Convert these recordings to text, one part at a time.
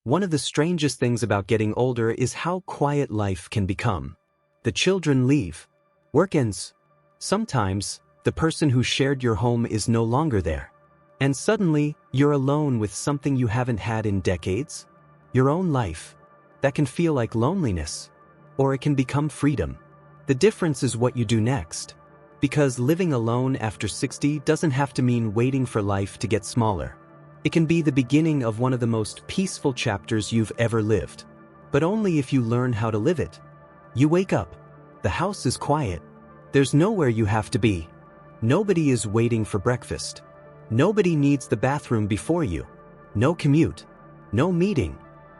One of the strangest things about getting older is how quiet life can become. The children leave. Work ends. Sometimes, the person who shared your home is no longer there. And suddenly, you're alone with something you haven't had in decades. Your own life. That can feel like loneliness. Or it can become freedom. The difference is what you do next. Because living alone after 60 doesn't have to mean waiting for life to get smaller. It can be the beginning of one of the most peaceful chapters you've ever lived. But only if you learn how to live it. You wake up. The house is quiet. There's nowhere you have to be. Nobody is waiting for breakfast. Nobody needs the bathroom before you. No commute. No meeting.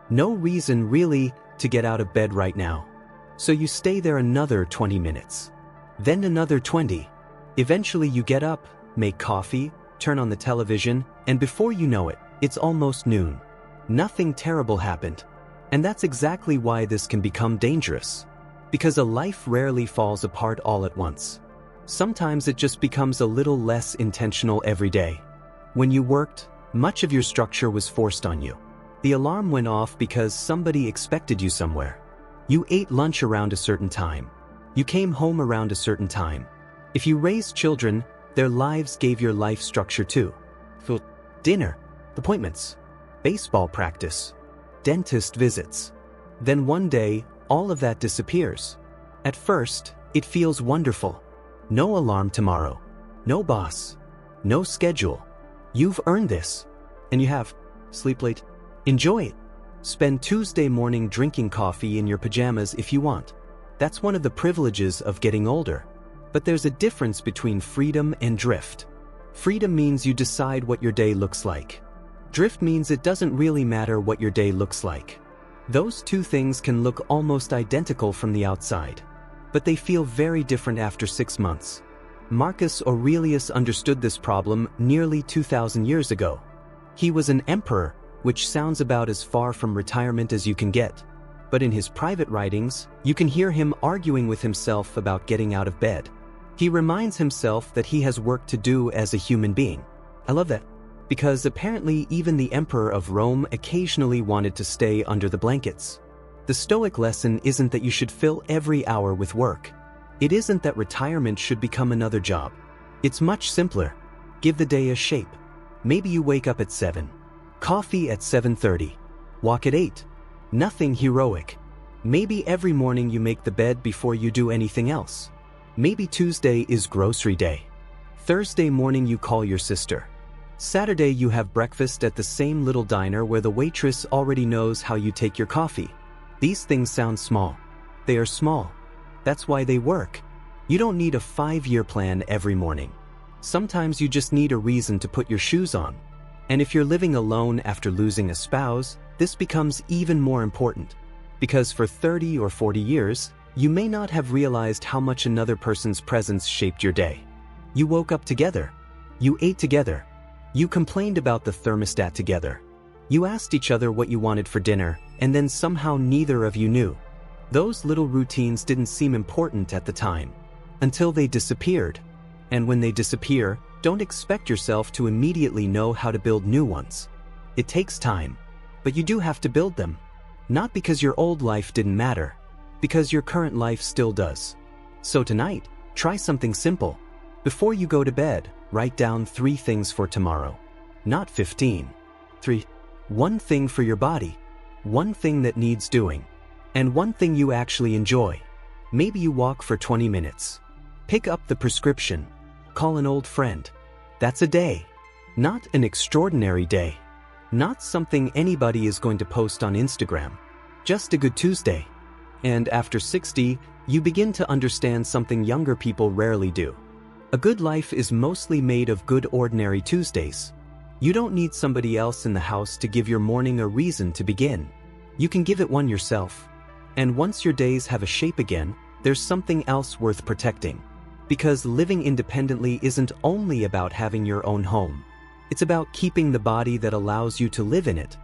No reason really to get out of bed right now. So you stay there another 20 minutes. Then another 20. Eventually you get up, make coffee, turn on the television, and before you know it, it's almost noon. Nothing terrible happened. And that's exactly why this can become dangerous. Because a life rarely falls apart all at once. Sometimes it just becomes a little less intentional every day. When you worked, much of your structure was forced on you. The alarm went off because somebody expected you somewhere. You ate lunch around a certain time. You came home around a certain time. If you raised children, their lives gave your life structure too. Food, dinner, appointments, baseball practice, dentist visits. Then one day, all of that disappears. At first, it feels wonderful. No alarm tomorrow. No boss. No schedule. You've earned this. And you have. Sleep late. Enjoy it. Spend Tuesday morning drinking coffee in your pajamas if you want. That's one of the privileges of getting older. But there's a difference between freedom and drift. Freedom means you decide what your day looks like. Drift means it doesn't really matter what your day looks like. Those two things can look almost identical from the outside. But they feel very different after 6 months. Marcus Aurelius understood this problem nearly 2,000 years ago. He was an emperor, which sounds about as far from retirement as you can get. But in his private writings, you can hear him arguing with himself about getting out of bed. He reminds himself that he has work to do as a human being. I love that. Because apparently even the emperor of Rome occasionally wanted to stay under the blankets. The Stoic lesson isn't that you should fill every hour with work. It isn't that retirement should become another job. It's much simpler. Give the day a shape. Maybe you wake up at 7. Coffee at 7:30. Walk at 8. Nothing heroic. Maybe every morning you make the bed before you do anything else. Maybe Tuesday is grocery day. Thursday morning you call your sister. Saturday you have breakfast at the same little diner where the waitress already knows how you take your coffee. These things sound small. They are small. That's why they work. You don't need a 5-year plan every morning. Sometimes you just need a reason to put your shoes on. And if you're living alone after losing a spouse, this becomes even more important. Because for 30 or 40 years, you may not have realized how much another person's presence shaped your day. You woke up together. You ate together. You complained about the thermostat together. You asked each other what you wanted for dinner, and then somehow neither of you knew. Those little routines didn't seem important at the time, until they disappeared. And when they disappear, don't expect yourself to immediately know how to build new ones. It takes time, but you do have to build them. Not because your old life didn't matter, because your current life still does. So tonight, try something simple. Before you go to bed, write down 3 things for tomorrow. Not 15. 3. 1 thing for your body. 1 thing that needs doing. And 1 thing you actually enjoy. Maybe you walk for 20 minutes. Pick up the prescription. Call an old friend. That's a day. Not an extraordinary day. Not something anybody is going to post on Instagram. Just a good Tuesday. And after 60, you begin to understand something younger people rarely do. A good life is mostly made of good ordinary Tuesdays. You don't need somebody else in the house to give your morning a reason to begin. You can give it one yourself. And once your days have a shape again, there's something else worth protecting. Because living independently isn't only about having your own home. It's about keeping the body that allows you to live in it.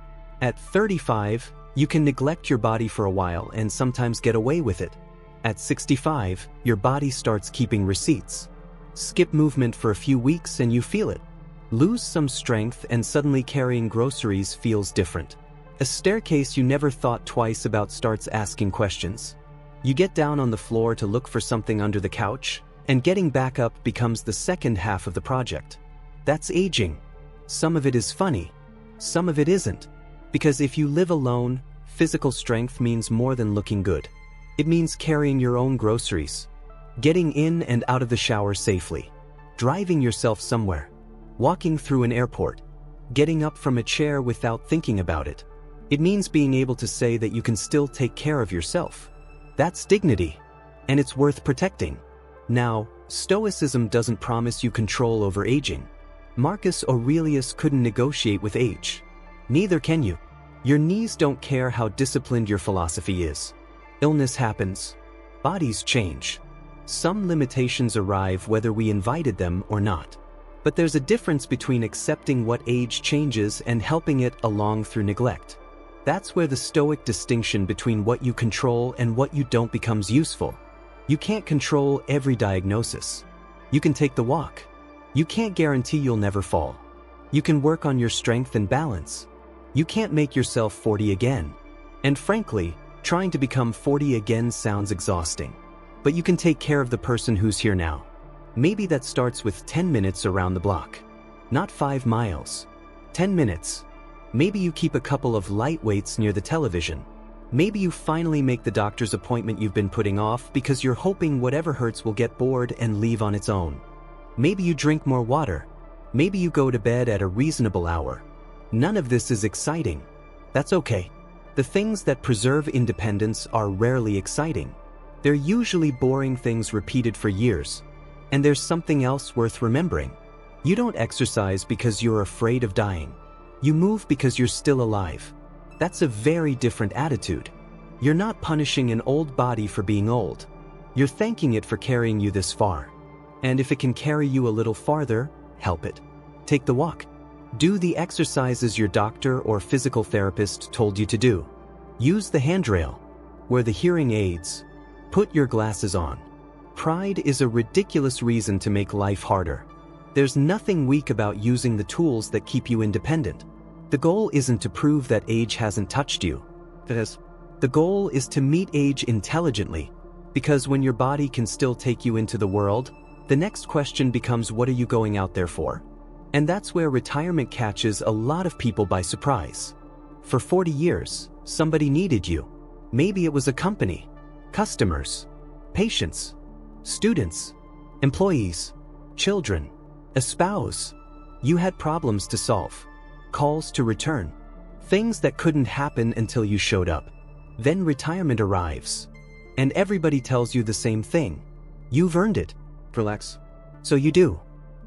At 35, you can neglect your body for a while and sometimes get away with it. At 65, your body starts keeping receipts. Skip movement for a few weeks and you feel it. Lose some strength and suddenly carrying groceries feels different. A staircase you never thought twice about starts asking questions. You get down on the floor to look for something under the couch, and getting back up becomes the second half of the project. That's aging. Some of it is funny, some of it isn't. Because if you live alone, physical strength means more than looking good. It means carrying your own groceries, getting in and out of the shower safely, driving yourself somewhere, walking through an airport, getting up from a chair without thinking about it. It means being able to say that you can still take care of yourself. That's dignity, and it's worth protecting. Now, Stoicism doesn't promise you control over aging. Marcus Aurelius couldn't negotiate with age. Neither can you. Your knees don't care how disciplined your philosophy is. Illness happens. Bodies change. Some limitations arrive whether we invited them or not. But there's a difference between accepting what age changes and helping it along through neglect. That's where the Stoic distinction between what you control and what you don't becomes useful. You can't control every diagnosis. You can take the walk. You can't guarantee you'll never fall. You can work on your strength and balance. You can't make yourself 40 again. And frankly, trying to become 40 again sounds exhausting. But you can take care of the person who's here now. Maybe that starts with 10 minutes around the block. Not 5 miles. 10 minutes. Maybe you keep a couple of light weights near the television. Maybe you finally make the doctor's appointment you've been putting off because you're hoping whatever hurts will get bored and leave on its own. Maybe you drink more water. Maybe you go to bed at a reasonable hour. None of this is exciting. That's okay. The things that preserve independence are rarely exciting. They're usually boring things repeated for years. And there's something else worth remembering. You don't exercise because you're afraid of dying. You move because you're still alive. That's a very different attitude. You're not punishing an old body for being old. You're thanking it for carrying you this far. And if it can carry you a little farther, help it. Take the walk. Do the exercises your doctor or physical therapist told you to do. Use the handrail. Wear the hearing aids. Put your glasses on. Pride is a ridiculous reason to make life harder. There's nothing weak about using the tools that keep you independent. The goal isn't to prove that age hasn't touched you. The goal is to meet age intelligently, because when your body can still take you into the world, the next question becomes, what are you going out there for? And that's where retirement catches a lot of people by surprise. For 40 years, somebody needed you. Maybe it was a company, customers, patients, students, employees, children, a spouse. You had problems to solve, calls to return, things that couldn't happen until you showed up. Then retirement arrives, and everybody tells you the same thing. You've earned it. Relax. So you do.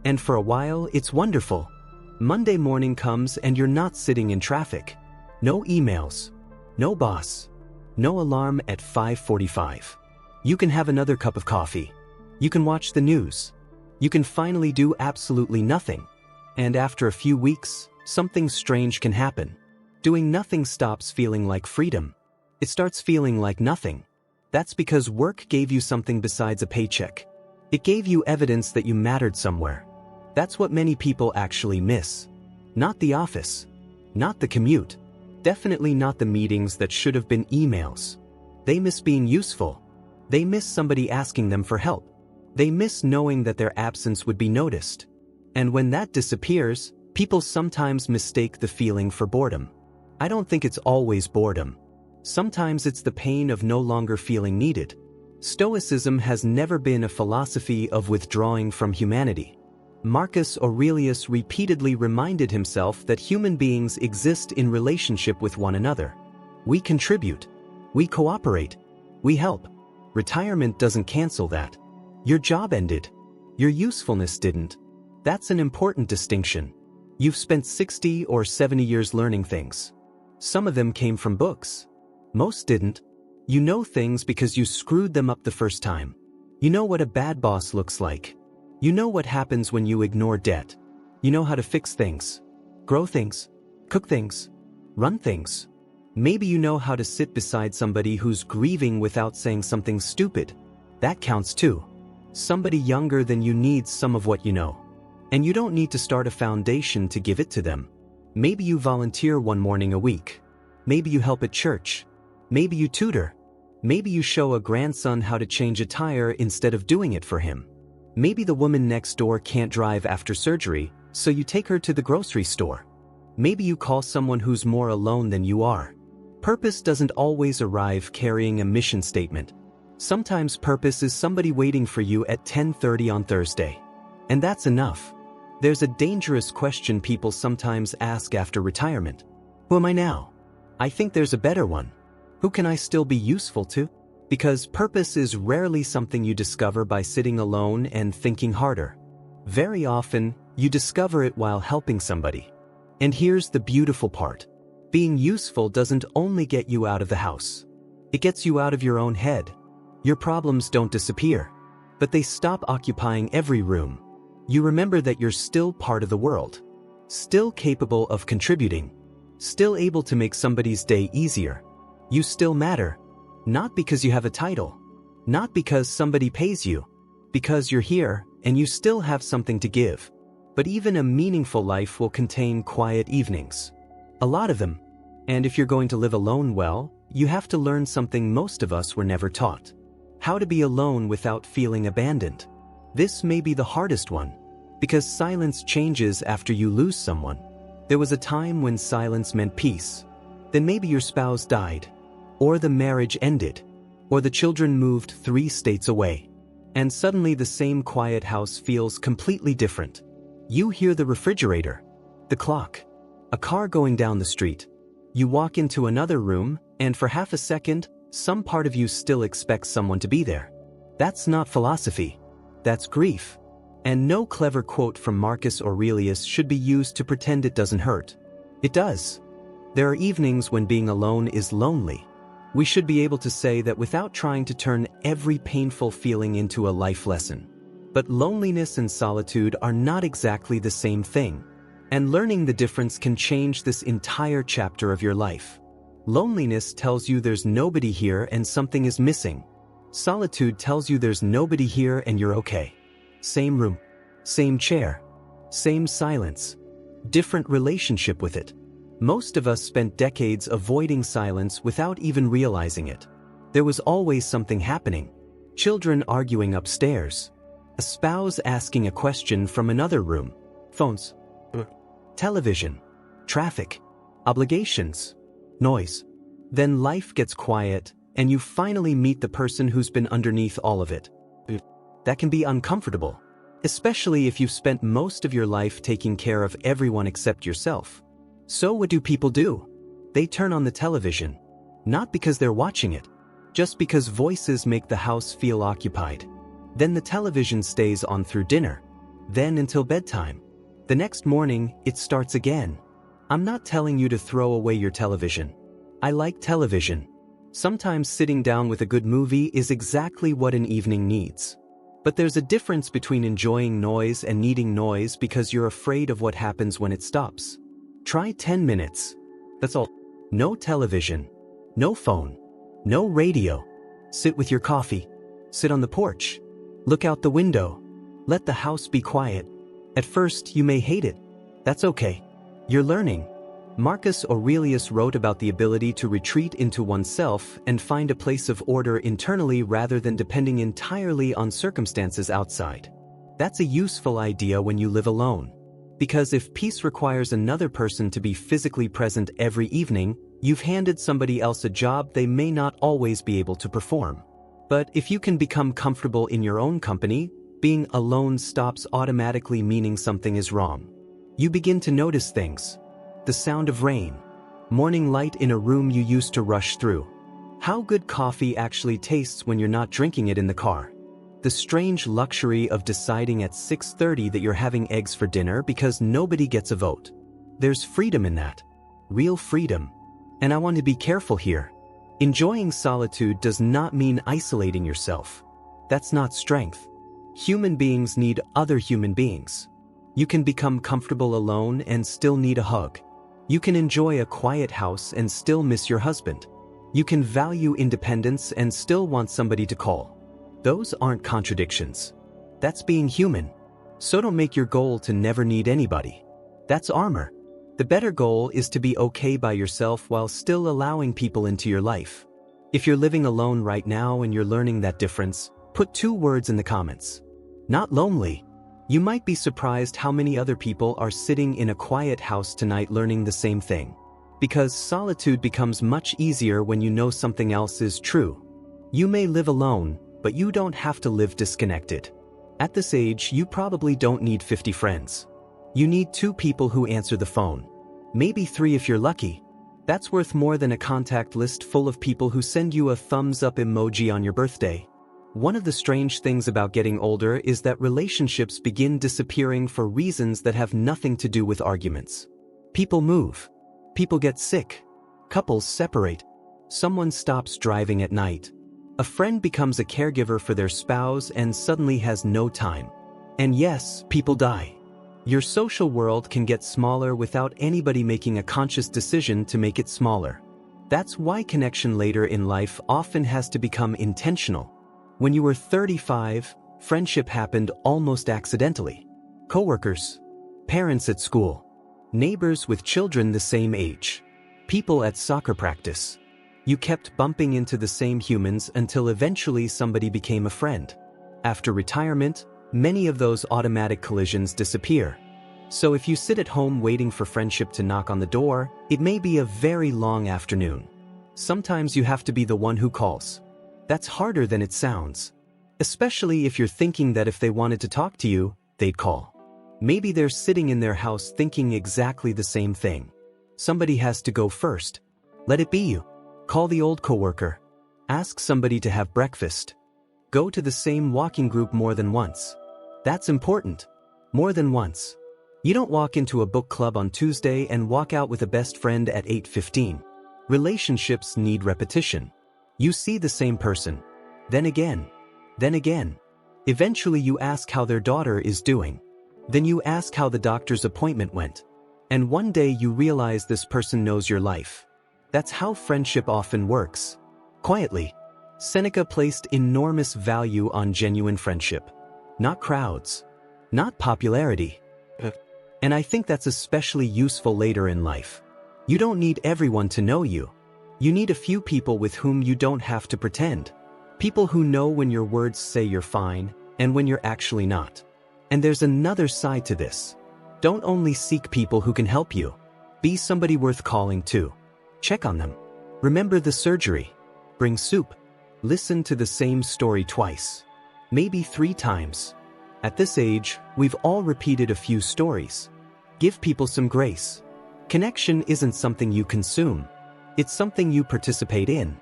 And for a while, it's wonderful. Monday morning comes and you're not sitting in traffic. No emails. No boss. No alarm at 5:45. You can have another cup of coffee. You can watch the news. You can finally do absolutely nothing. And after a few weeks, something strange can happen. Doing nothing stops feeling like freedom. It starts feeling like nothing. That's because work gave you something besides a paycheck. It gave you evidence that you mattered somewhere. That's what many people actually miss. Not the office. Not the commute. Definitely not the meetings that should have been emails. They miss being useful. They miss somebody asking them for help. They miss knowing that their absence would be noticed. And when that disappears, people sometimes mistake the feeling for boredom. I don't think it's always boredom. Sometimes it's the pain of no longer feeling needed. Stoicism has never been a philosophy of withdrawing from humanity. Marcus Aurelius repeatedly reminded himself that human beings exist in relationship with one another. We contribute. We cooperate. We help. Retirement doesn't cancel that. Your job ended. Your usefulness didn't. That's an important distinction. You've spent 60 or 70 years learning things. Some of them came from books. Most didn't. You know things because you screwed them up the first time. You know what a bad boss looks like. You know what happens when you ignore debt. You know how to fix things, grow things, cook things, run things. Maybe you know how to sit beside somebody who's grieving without saying something stupid. That counts too. Somebody younger than you needs some of what you know. And you don't need to start a foundation to give it to them. Maybe you volunteer one morning a week. Maybe you help at church. Maybe you tutor. Maybe you show a grandson how to change a tire instead of doing it for him. Maybe the woman next door can't drive after surgery, so you take her to the grocery store. Maybe you call someone who's more alone than you are. Purpose doesn't always arrive carrying a mission statement. Sometimes purpose is somebody waiting for you at 10:30 on Thursday. And that's enough. There's a dangerous question people sometimes ask after retirement. Who am I now? I think there's a better one. Who can I still be useful to? Because purpose is rarely something you discover by sitting alone and thinking harder. Very often, you discover it while helping somebody. And here's the beautiful part. Being useful doesn't only get you out of the house. It gets you out of your own head. Your problems don't disappear, but they stop occupying every room. You remember that you're still part of the world, still capable of contributing, still able to make somebody's day easier. You still matter, not because you have a title, not because somebody pays you, because you're here and you still have something to give. But even a meaningful life will contain quiet evenings. A lot of them. And if you're going to live alone well, you have to learn something most of us were never taught. How to be alone without feeling abandoned. This may be the hardest one, because silence changes after you lose someone. There was a time when silence meant peace. Then maybe your spouse died, or the marriage ended, or the children moved 3 states away. And suddenly the same quiet house feels completely different. You hear the refrigerator, the clock, a car going down the street. You walk into another room, and for half a second, some part of you still expects someone to be there. That's not philosophy. That's grief. And no clever quote from Marcus Aurelius should be used to pretend it doesn't hurt. It does. There are evenings when being alone is lonely. We should be able to say that without trying to turn every painful feeling into a life lesson. But loneliness and solitude are not exactly the same thing. And learning the difference can change this entire chapter of your life. Loneliness tells you there's nobody here and something is missing. Solitude tells you there's nobody here and you're okay. Same room, same chair, same silence, different relationship with it. Most of us spent decades avoiding silence without even realizing it. There was always something happening. Children arguing upstairs. A spouse asking a question from another room. Phones. Television. Traffic. Obligations. Noise. Then life gets quiet, and you finally meet the person who's been underneath all of it. That can be uncomfortable, especially if you've spent most of your life taking care of everyone except yourself. So what do people do? They turn on the television, not because they're watching it, just because voices make the house feel occupied. Then the television stays on through dinner, then until bedtime. The next morning, it starts again. I'm not telling you to throw away your television. I like television. Sometimes sitting down with a good movie is exactly what an evening needs. But there's a difference between enjoying noise and needing noise because you're afraid of what happens when it stops. Try 10 minutes. That's all. No television. No phone. No radio. Sit with your coffee. Sit on the porch. Look out the window. Let the house be quiet. At first, you may hate it. That's okay. You're learning. Marcus Aurelius wrote about the ability to retreat into oneself and find a place of order internally rather than depending entirely on circumstances outside. That's a useful idea when you live alone. Because if peace requires another person to be physically present every evening, you've handed somebody else a job they may not always be able to perform. But if you can become comfortable in your own company, being alone stops automatically meaning something is wrong. You begin to notice things. The sound of rain. Morning light in a room you used to rush through. How good coffee actually tastes when you're not drinking it in the car. The strange luxury of deciding at 6:30 that you're having eggs for dinner because nobody gets a vote. There's freedom in that. Real freedom. And I want to be careful here. Enjoying solitude does not mean isolating yourself. That's not strength. Human beings need other human beings. You can become comfortable alone and still need a hug. You can enjoy a quiet house and still miss your husband. You can value independence and still want somebody to call. Those aren't contradictions. That's being human. So don't make your goal to never need anybody. That's armor. The better goal is to be okay by yourself while still allowing people into your life. If you're living alone right now and you're learning that difference, put 2 words in the comments. Not lonely. You might be surprised how many other people are sitting in a quiet house tonight learning the same thing. Because solitude becomes much easier when you know something else is true. You may live alone, but you don't have to live disconnected. At this age, you probably don't need 50 friends. You need 2 people who answer the phone. Maybe 3 if you're lucky. That's worth more than a contact list full of people who send you a thumbs up emoji on your birthday. One of the strange things about getting older is that relationships begin disappearing for reasons that have nothing to do with arguments. People move. People get sick. Couples separate. Someone stops driving at night. A friend becomes a caregiver for their spouse and suddenly has no time. And yes, people die. Your social world can get smaller without anybody making a conscious decision to make it smaller. That's why connection later in life often has to become intentional. When you were 35, friendship happened almost accidentally. Coworkers, parents at school, neighbors with children the same age, people at soccer practice. You kept bumping into the same humans until eventually somebody became a friend. After retirement, many of those automatic collisions disappear. So if you sit at home waiting for friendship to knock on the door, it may be a very long afternoon. Sometimes you have to be the one who calls. That's harder than it sounds. Especially if you're thinking that if they wanted to talk to you, they'd call. Maybe they're sitting in their house thinking exactly the same thing. Somebody has to go first. Let it be you. Call the old coworker. Ask somebody to have breakfast. Go to the same walking group more than once. That's important. More than once. You don't walk into a book club on Tuesday and walk out with a best friend at 8:15. Relationships need repetition. You see the same person. Then again. Then again. Eventually you ask how their daughter is doing. Then you ask how the doctor's appointment went. And one day you realize this person knows your life. That's how friendship often works. Quietly. Seneca placed enormous value on genuine friendship. Not crowds. Not popularity. And I think that's especially useful later in life. You don't need everyone to know you. You need a few people with whom you don't have to pretend. People who know when your words say you're fine and when you're actually not. And there's another side to this. Don't only seek people who can help you. Be somebody worth calling too. Check on them. Remember the surgery. Bring soup. Listen to the same story twice. Maybe 3 times. At this age, we've all repeated a few stories. Give people some grace. Connection isn't something you consume. It's something you participate in.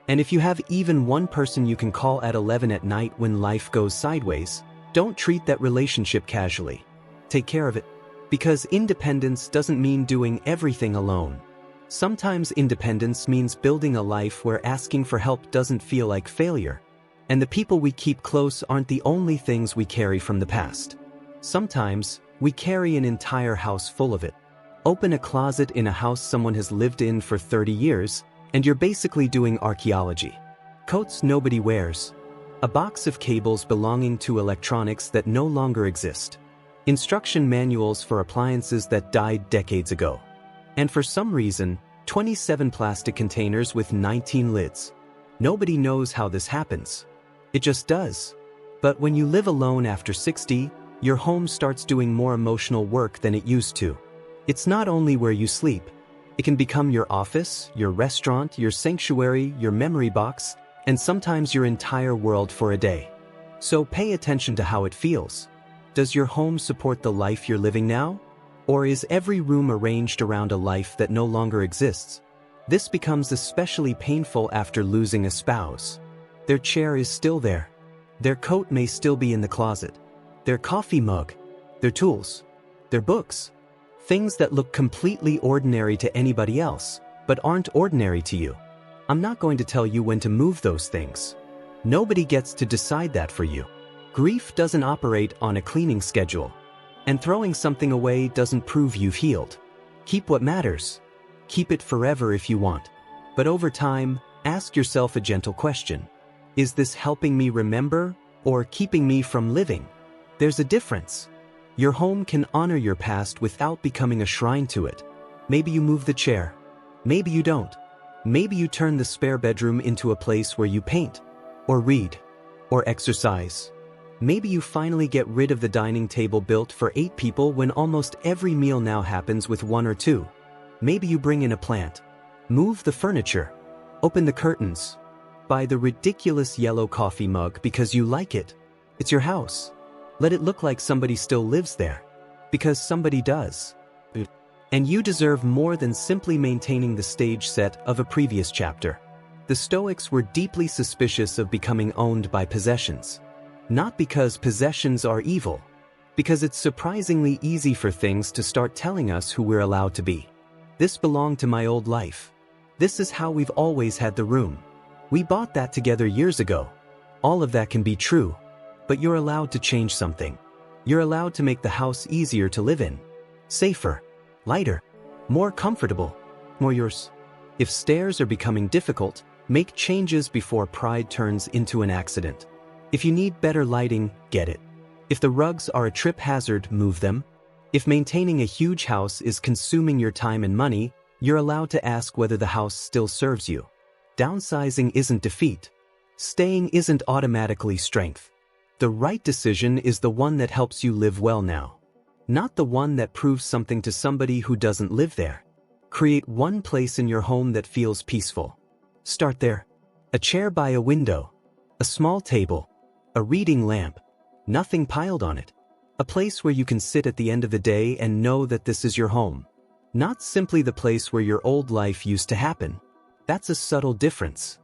And if you have even one person you can call at 11 at night when life goes sideways, don't treat that relationship casually. Take care of it. Because independence doesn't mean doing everything alone. Sometimes independence means building a life where asking for help doesn't feel like failure. And the people we keep close aren't the only things we carry from the past. Sometimes, we carry an entire house full of it. Open a closet in a house someone has lived in for 30 years, and you're basically doing archaeology. Coats nobody wears. A box of cables belonging to electronics that no longer exist. Instruction manuals for appliances that died decades ago. And for some reason, 27 plastic containers with 19 lids. Nobody knows how this happens. It just does. But when you live alone after 60, your home starts doing more emotional work than it used to. It's not only where you sleep. It can become your office, your restaurant, your sanctuary, your memory box, and sometimes your entire world for a day. So pay attention to how it feels. Does your home support the life you're living now? Or is every room arranged around a life that no longer exists? This becomes especially painful after losing a spouse. Their chair is still there. Their coat may still be in the closet. Their coffee mug. Their tools. Their books. Things that look completely ordinary to anybody else, but aren't ordinary to you. I'm not going to tell you when to move those things. Nobody gets to decide that for you. Grief doesn't operate on a cleaning schedule. And throwing something away doesn't prove you've healed. Keep what matters. Keep it forever if you want. But over time, ask yourself a gentle question. Is this helping me remember or keeping me from living? There's a difference. Your home can honor your past without becoming a shrine to it. Maybe you move the chair. Maybe you don't. Maybe you turn the spare bedroom into a place where you paint, or read, or exercise. Maybe you finally get rid of the dining table built for 8 people when almost every meal now happens with 1 or 2. Maybe you bring in a plant. Move the furniture. Open the curtains. Buy the ridiculous yellow coffee mug because you like it. It's your house. Let it look like somebody still lives there. Because somebody does. And you deserve more than simply maintaining the stage set of a previous chapter. The Stoics were deeply suspicious of becoming owned by possessions. Not because possessions are evil, because it's surprisingly easy for things to start telling us who we're allowed to be. This belonged to my old life. This is how we've always had the room. We bought that together years ago. All of that can be true, but you're allowed to change something. You're allowed to make the house easier to live in. Safer, lighter, more comfortable, more yours. If stairs are becoming difficult, make changes before pride turns into an accident. If you need better lighting, get it. If the rugs are a trip hazard, move them. If maintaining a huge house is consuming your time and money, you're allowed to ask whether the house still serves you. Downsizing isn't defeat. Staying isn't automatically strength. The right decision is the one that helps you live well now, not the one that proves something to somebody who doesn't live there. Create one place in your home that feels peaceful. Start there. A chair by a window. A small table. A reading lamp. Nothing piled on it. A place where you can sit at the end of the day and know that this is your home. Not simply the place where your old life used to happen. That's a subtle difference.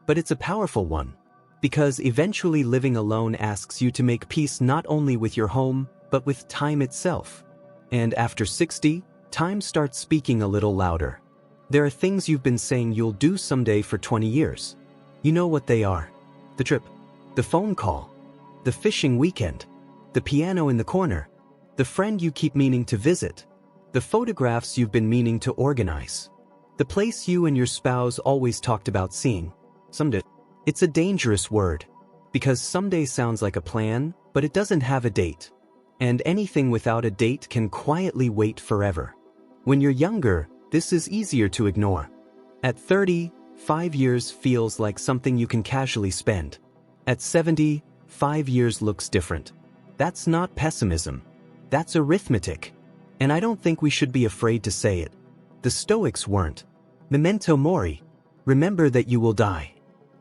But it's a powerful one. Because eventually living alone asks you to make peace not only with your home, but with time itself. And after 60, time starts speaking a little louder. There are things you've been saying you'll do someday for 20 years. You know what they are. The trip. The phone call. The fishing weekend. The piano in the corner. The friend you keep meaning to visit. The photographs you've been meaning to organize. The place you and your spouse always talked about seeing. Someday. It's a dangerous word. Because someday sounds like a plan, but it doesn't have a date. And anything without a date can quietly wait forever. When you're younger, this is easier to ignore. At 30, 5 years feels like something you can casually spend. At 70, 5 years looks different. That's not pessimism. That's arithmetic. And I don't think we should be afraid to say it. The Stoics weren't. Memento mori. Remember that you will die.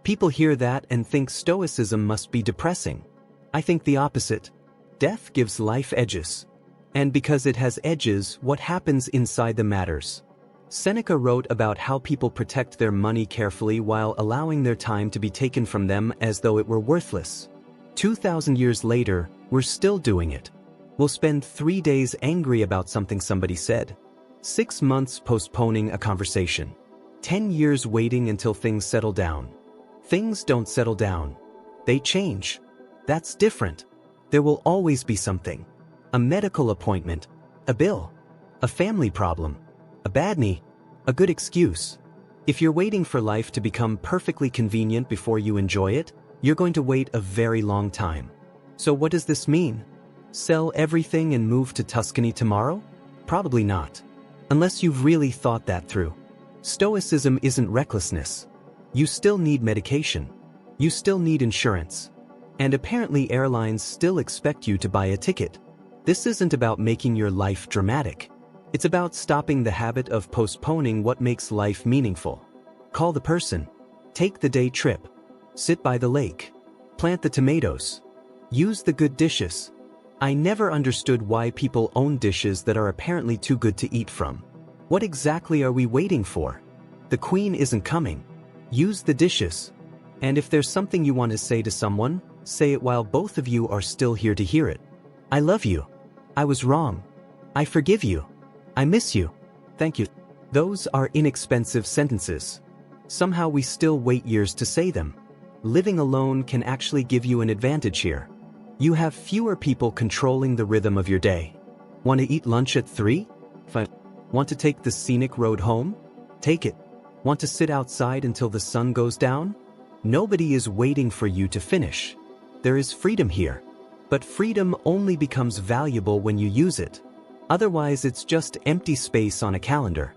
People hear that and think Stoicism must be depressing. I think the opposite. Death gives life edges. And because it has edges, what happens inside them matters. Seneca wrote about how people protect their money carefully while allowing their time to be taken from them as though it were worthless. 2,000 years later, we're still doing it. We'll spend 3 days angry about something somebody said. 6 months postponing a conversation. 10 years waiting until things settle down. Things don't settle down. They change. That's different. There will always be something. A medical appointment. A bill. A family problem. A bad knee. A good excuse. If you're waiting for life to become perfectly convenient before you enjoy it, you're going to wait a very long time. So what does this mean? Sell everything and move to Tuscany tomorrow? Probably not. Unless you've really thought that through. Stoicism isn't recklessness. You still need medication. You still need insurance. And apparently airlines still expect you to buy a ticket. This isn't about making your life dramatic. It's about stopping the habit of postponing what makes life meaningful. Call the person. Take the day trip. Sit by the lake. Plant the tomatoes. Use the good dishes. I never understood why people own dishes that are apparently too good to eat from. What exactly are we waiting for? The queen isn't coming. Use the dishes. And if there's something you want to say to someone, say it while both of you are still here to hear it. I love you. I was wrong. I forgive you. I miss you. Thank you. Those are inexpensive sentences. Somehow we still wait years to say them. Living alone can actually give you an advantage here. You have fewer people controlling the rhythm of your day. Want to eat lunch at 3? Fine. Want to take the scenic road home? Take it. Want to sit outside until the sun goes down? Nobody is waiting for you to finish. There is freedom here. But freedom only becomes valuable when you use it. Otherwise, it's just empty space on a calendar.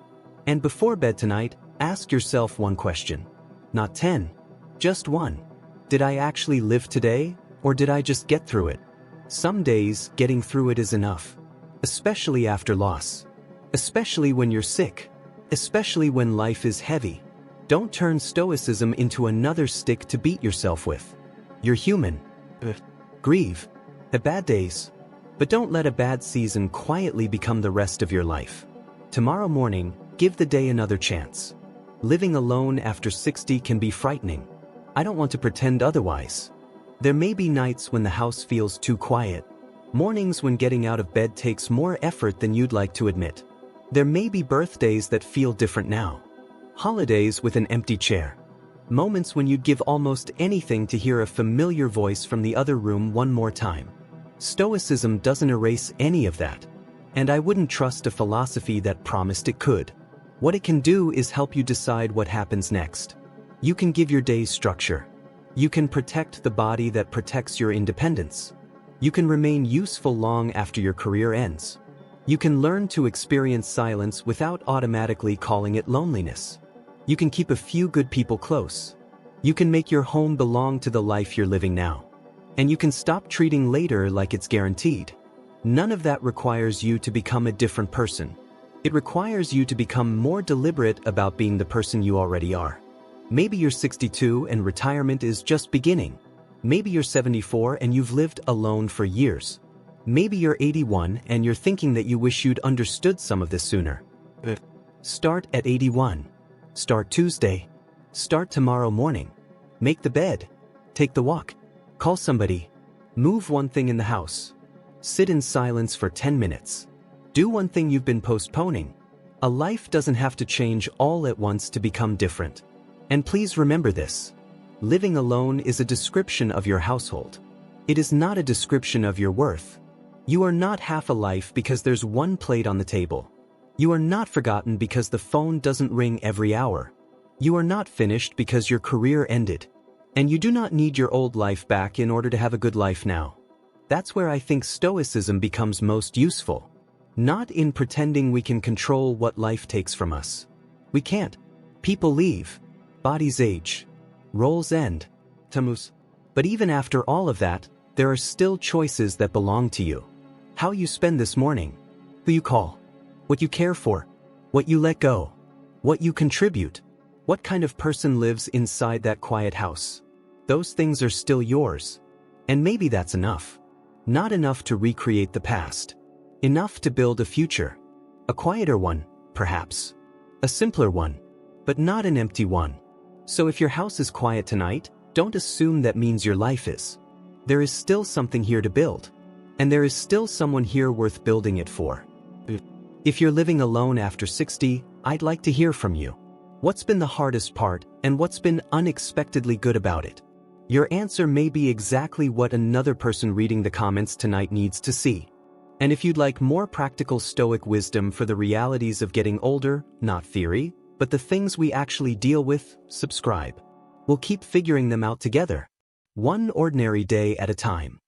And before bed tonight, ask yourself one question. Not 10, just one. Did I actually live today, or did I just get through it? Some days, getting through it is enough. Especially after loss. Especially when you're sick. Especially when life is heavy. Don't turn Stoicism into another stick to beat yourself with. You're human. Grieve. Have bad days. But don't let a bad season quietly become the rest of your life. Tomorrow morning, give the day another chance. Living alone after 60 can be frightening. I don't want to pretend otherwise. There may be nights when the house feels too quiet. Mornings when getting out of bed takes more effort than you'd like to admit. There may be birthdays that feel different now. Holidays with an empty chair. Moments when you'd give almost anything to hear a familiar voice from the other room one more time. Stoicism doesn't erase any of that. And I wouldn't trust a philosophy that promised it could. What it can do is help you decide what happens next. You can give your days structure. You can protect the body that protects your independence. You can remain useful long after your career ends. You can learn to experience silence without automatically calling it loneliness. You can keep a few good people close. You can make your home belong to the life you're living now. And you can stop treating later like it's guaranteed. None of that requires you to become a different person. It requires you to become more deliberate about being the person you already are. Maybe you're 62 and retirement is just beginning. Maybe you're 74 and you've lived alone for years. Maybe you're 81 and you're thinking that you wish you'd understood some of this sooner. Start at 81. Start Tuesday. Start tomorrow morning. Make the bed. Take the walk. Call somebody. Move one thing in the house. Sit in silence for 10 minutes. Do one thing you've been postponing. A life doesn't have to change all at once to become different. And please remember this. Living alone is a description of your household. It is not a description of your worth. You are not half a life because there's one plate on the table. You are not forgotten because the phone doesn't ring every hour. You are not finished because your career ended. And you do not need your old life back in order to have a good life now. That's where I think Stoicism becomes most useful. Not in pretending we can control what life takes from us. We can't. People leave. Bodies age. Roles end. Tamus. But even after all of that, there are still choices that belong to you. How you spend this morning. Who you call. What you care for. What you let go. What you contribute. What kind of person lives inside that quiet house. Those things are still yours. And maybe that's enough. Not enough to recreate the past. Enough to build a future. A quieter one, perhaps. A simpler one. But not an empty one. So if your house is quiet tonight, don't assume that means your life is. There is still something here to build. And there is still someone here worth building it for. If you're living alone after 60, I'd like to hear from you. What's been the hardest part, and what's been unexpectedly good about it? Your answer may be exactly what another person reading the comments tonight needs to see. And if you'd like more practical Stoic wisdom for the realities of getting older, not theory, but the things we actually deal with, subscribe. We'll keep figuring them out together. One ordinary day at a time.